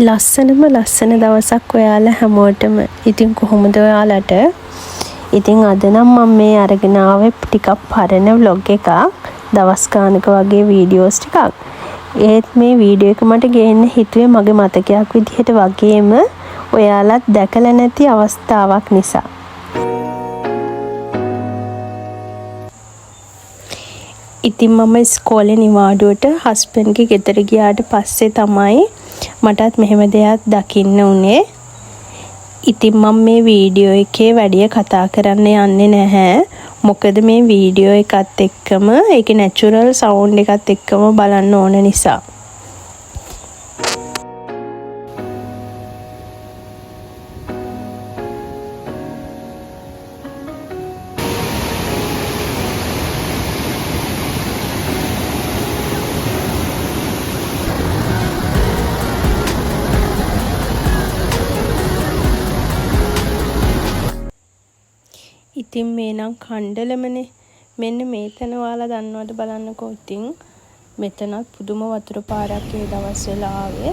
ලස්සනම ලස්සන දවසක් ඔයාලා හැමෝටම. ඉතින් කොහොමද ඔයාලට? ඉතින් අද නම් මම මේ අරගෙන ආවේ ටිකක් පරණ vlog එකක්. දවස් ගානක වගේ වීඩියෝස් ටිකක්. ඒත් මේ වීඩියෝ එක මට ගේන්න හිතුවේ මගේ මතකයක් විදිහට වගේම ඔයාලත් දැකලා නැති අවස්ථාවක් නිසා. ඉතින් මම ඉස්කෝලේ නිවාඩුවට හස්බන්ඩ්ගේ ගෙදර ගියාට පස්සේ තමයි මටත් මෙහෙම දෙයක් දකින්න උනේ. ඉතින් මම මේ වීඩියෝ එකේ වැඩිය කතා කරන්න යන්නේ නැහැ. මොකද මේ වීඩියෝ එකත් එක්කම ඒකේ නැචරල් සවුන්ඩ් එකත් එක්කම බලන්න ඕන නිසා. ඉතින් මේ නම් කණ්ඩලමනේ. මෙන්න මේ තැන ඔයාලා දන්නවද බලන්නකෝ. ඉතින් මෙතනත් පුදුම වතුර පාරක් ඒ දවස්වල ආවේ.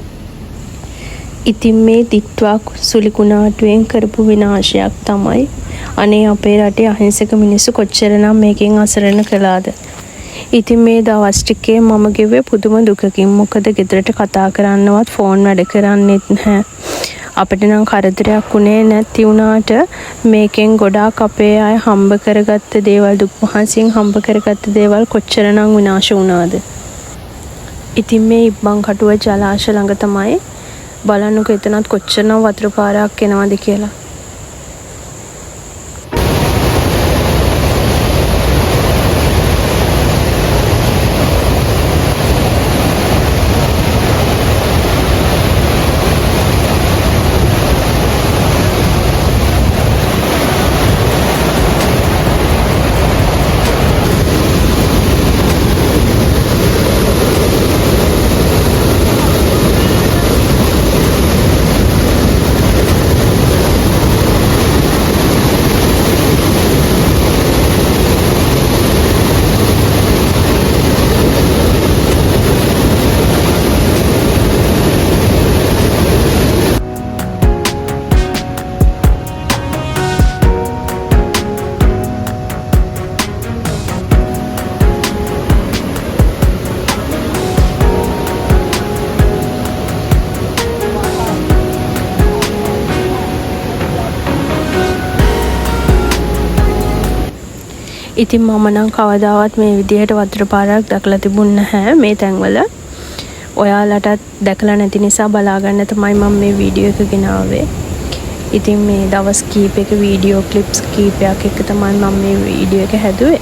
ඉතින් මේ දිත්වා සුලිකුණාටුවෙන් කරපු විනාශයක් තමයි. අනේ අපේ රටේ අහිංසක මිනිස්සු කොච්චරනම් මේකෙන් අසරණ කළාද. ඉතින් මේ දවස් ටිකේ මම ගෙව්වේ පුදුම දුකකින්. මොකද ගෙදරට කතා කරන්නවත් ෆෝන් වැඩ කරන්නේත් නැහැ. අපිට නම් කරදරයක් උනේ නැති වුණාට මේකෙන් ගොඩාක් අපේ අය හම්බ කරගත්ත දේවල්, දුක් මහන්සියෙන් හම්බ කරගත්ත දේවල් කොච්චරනම් විනාශ වුණාද. ඉතින් මේ ඉබ්බන් කටුව ජලාශ ළඟ තමයි. බලන්නකෝ එතනත් කොච්චරනම් වතුර පාරක් එනවද කියලා. ඉතින් මම නම් කවදාවත් මේ විදිහට වතුර පාරක් දැකලා තිබුණ නැහැ මේ තැන්වල. ඔයාලටත් දැකලා නැති නිසා බලා ගන්න තමයි මම මේ වීඩියෝ එක ගෙනාවේ. ඉතින් මේ දවස් කීපයක වීඩියෝ ක්ලිප්ස් කීපයක් එක තමයි මම මේ වීඩියෝ එක හැදුවේ.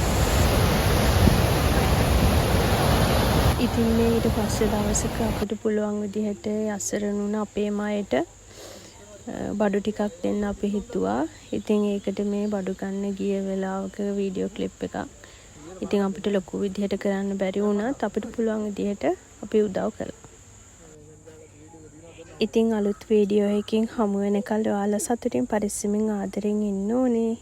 ඉතින් මේ ඊට පස්සේ දවසක අපිට පුළුවන් විදිහට අසරණ වුණ අපේ මායට බඩු ටිකක් දෙන්න අපි හිතුවා. ඉතින් ඒකට මේ බඩු ගන්න ගිය වෙලාවක වීඩියෝ ක්ලිප් එකක්. ඉතින් අපිට ලොකු විදිහට කරන්න බැරි වුණත් අපිට පුළුවන් විදිහට අපි උදව් කළා. ඉතින් අලුත් වීඩියෝ එකකින් හමු වෙනකල් ඔයාලා සතුටින් පරිස්සමින් ආදරෙන් ඉන්න ඕනේ.